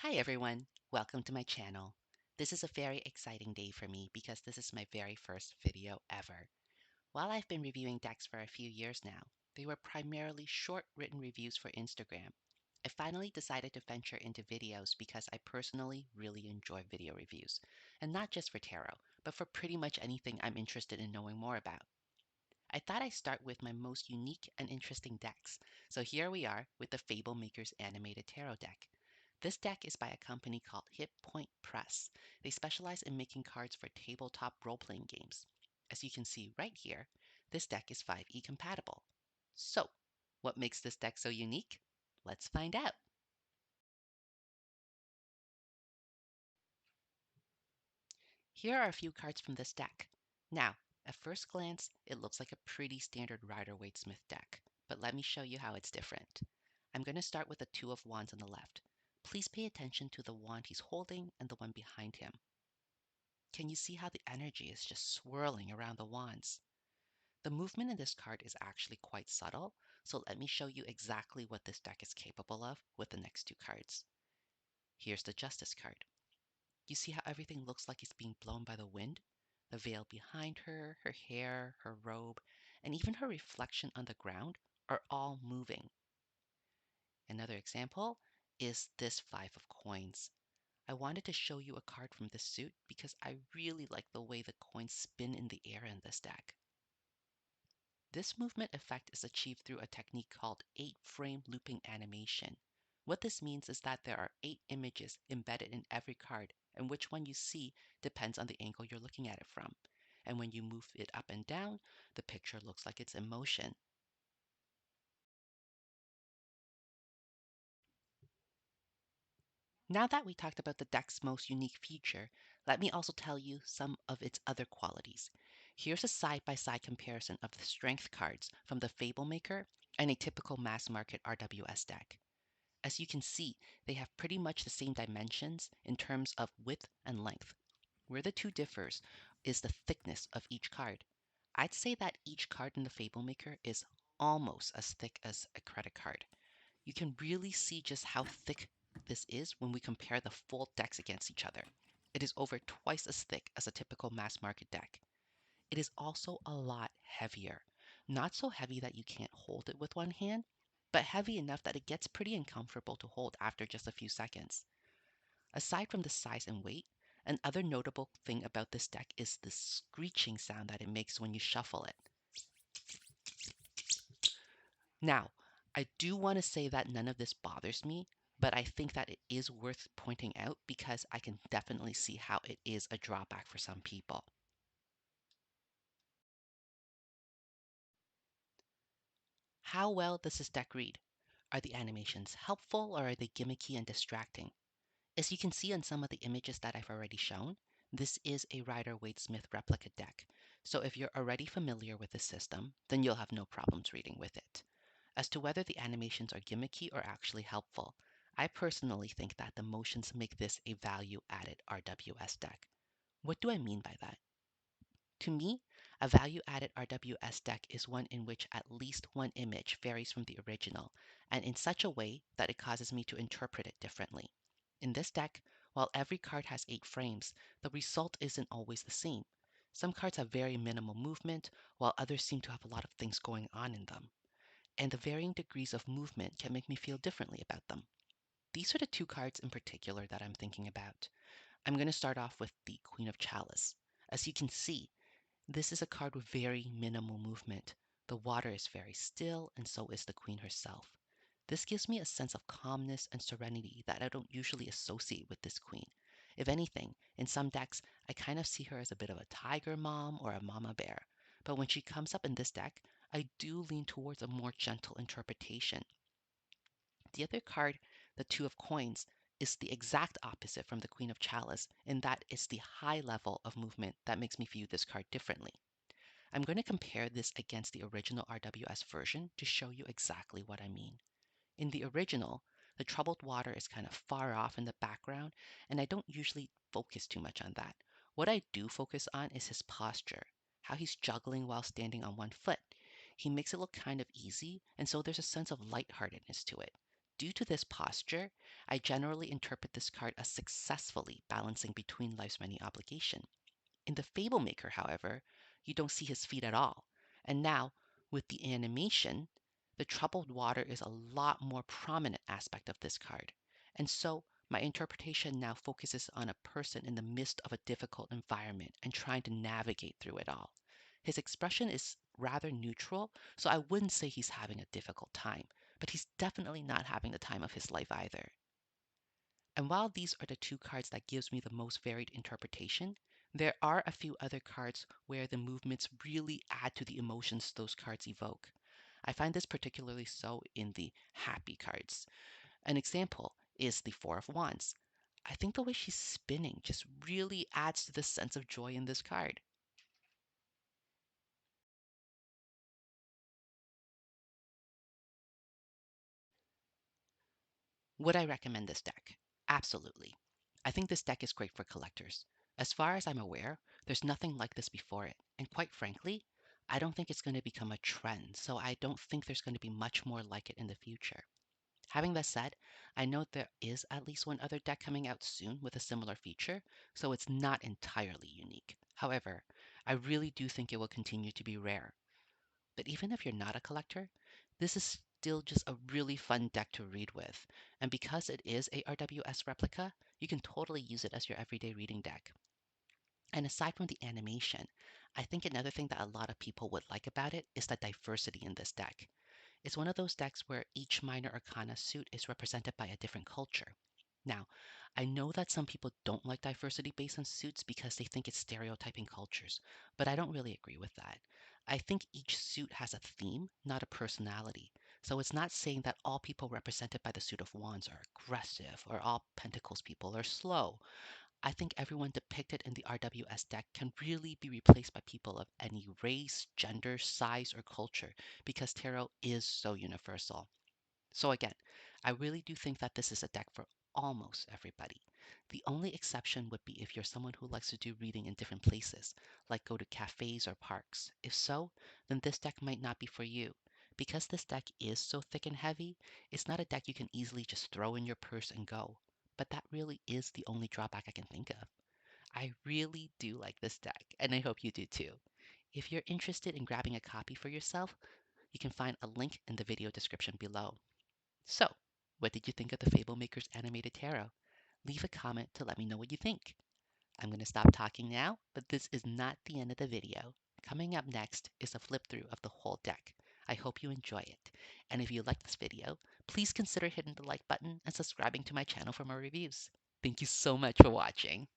Hi everyone, welcome to my channel. This is a very exciting day for me because this is my very first video ever. While I've been reviewing decks for a few years now, they were primarily short written reviews for Instagram. I finally decided to venture into videos because I personally really enjoy video reviews, and not just for tarot, but for pretty much anything I'm interested in knowing more about. I thought I'd start with my most unique and interesting decks. So here we are with the Fablemaker's animated tarot deck. This deck is by a company called Hit Point Press. They specialize in making cards for tabletop role-playing games. As you can see right here, this deck is 5e compatible. So, what makes this deck so unique? Let's find out. Here are a few cards from this deck. Now, at first glance, it looks like a pretty standard Rider-Waite-Smith deck, but let me show you how it's different. I'm going to start with the Two of Wands on the left. Please pay attention to the wand he's holding and the one behind him. Can you see how the energy is just swirling around the wands? The movement in this card is actually quite subtle, so let me show you exactly what this deck is capable of with the next two cards. Here's the Justice card. You see how everything looks like it's being blown by the wind? The veil behind her, her hair, her robe, and even her reflection on the ground are all moving. Another example is this Five of Coins. I wanted to show you a card from this suit because I really like the way the coins spin in the air in this deck. This movement effect is achieved through a technique called 8-frame looping animation. What this means is that there are 8 images embedded in every card, and which one you see depends on the angle you're looking at it from. And when you move it up and down, the picture looks like it's in motion. Now that we talked about the deck's most unique feature, let me also tell you some of its other qualities. Here's a side-by-side comparison of the strength cards from the Fablemaker and a typical mass market RWS deck. As you can see, they have pretty much the same dimensions in terms of width and length. Where the two differs is the thickness of each card. I'd say that each card in the Fablemaker is almost as thick as a credit card. You can really see just how thick this is when we compare the full decks against each other. It is over twice as thick as a typical mass market deck. It is also a lot heavier. Not so heavy that you can't hold it with one hand, but heavy enough that it gets pretty uncomfortable to hold after just a few seconds. Aside from the size and weight, another notable thing about this deck is the screeching sound that it makes when you shuffle it. Now, I do want to say that none of this bothers me, but I think that it is worth pointing out because I can definitely see how it is a drawback for some people. How well does this deck read? Are the animations helpful or are they gimmicky and distracting? As you can see on some of the images that I've already shown, this is a Rider-Waite-Smith replica deck, so if you're already familiar with the system, then you'll have no problems reading with it. As to whether the animations are gimmicky or actually helpful, I personally think that the motions make this a value-added RWS deck. What do I mean by that? To me, a value-added RWS deck is one in which at least one image varies from the original, and in such a way that it causes me to interpret it differently. In this deck, while every card has 8 frames, the result isn't always the same. Some cards have very minimal movement, while others seem to have a lot of things going on in them. And the varying degrees of movement can make me feel differently about them. These are the two cards in particular that I'm thinking about. I'm going to start off with the Queen of Chalice. As you can see, this is a card with very minimal movement. The water is very still, and so is the Queen herself. This gives me a sense of calmness and serenity that I don't usually associate with this Queen. If anything, in some decks, I kind of see her as a bit of a tiger mom or a mama bear. But when she comes up in this deck, I do lean towards a more gentle interpretation. The other card, the Two of Coins, is the exact opposite from the Queen of Chalice in that it's the high level of movement that makes me view this card differently. I'm going to compare this against the original RWS version to show you exactly what I mean. In the original, the troubled water is kind of far off in the background, and I don't usually focus too much on that. What I do focus on is his posture, how he's juggling while standing on one foot. He makes it look kind of easy, and so there's a sense of lightheartedness to it. due to this posture, I generally interpret this card as successfully balancing between life's many obligations. In the Fablemaker, however, you don't see his feet at all. And now, with the animation, the troubled water is a lot more prominent aspect of this card. And so, my interpretation now focuses on a person in the midst of a difficult environment and trying to navigate through it all. His expression is rather neutral, so I wouldn't say he's having a difficult time, but he's definitely not having the time of his life either. And while these are the two cards that gives me the most varied interpretation, there are a few other cards where the movements really add to the emotions those cards evoke. I find this particularly so in the happy cards. An example is the Four of Wands. I think the way she's spinning just really adds to the sense of joy in this card. Would I recommend this deck? Absolutely. I think this deck is great for collectors. As far as I'm aware, there's nothing like this before it, and quite frankly, I don't think it's going to become a trend, so I don't think there's going to be much more like it in the future. Having that said, I know there is at least one other deck coming out soon with a similar feature, so it's not entirely unique. However, I really do think it will continue to be rare. But even if you're not a collector, this is still just a really fun deck to read with. And because it is a RWS replica, you can totally use it as your everyday reading deck. And aside from the animation, I think another thing that a lot of people would like about it is the diversity in this deck. It's one of those decks where each minor arcana suit is represented by a different culture. Now, I know that some people don't like diversity based on suits because they think it's stereotyping cultures, but I don't really agree with that. I think each suit has a theme, not a personality. So it's not saying that all people represented by the suit of wands are aggressive or all pentacles people are slow. I think everyone depicted in the RWS deck can really be replaced by people of any race, gender, size, or culture because tarot is so universal. So again, I really do think that this is a deck for almost everybody. The only exception would be if you're someone who likes to do reading in different places, like go to cafes or parks. If so, then this deck might not be for you. Because this deck is so thick and heavy, it's not a deck you can easily just throw in your purse and go. But that really is the only drawback I can think of. I really do like this deck, and I hope you do too. If you're interested in grabbing a copy for yourself, you can find a link in the video description below. So, what did you think of the Fablemakers animated tarot? Leave a comment to let me know what you think. I'm going to stop talking now, but this is not the end of the video. Coming up next is a flip through of the whole deck. I hope you enjoy it. And if you like this video, please consider hitting the like button and subscribing to my channel for more reviews. Thank you so much for watching.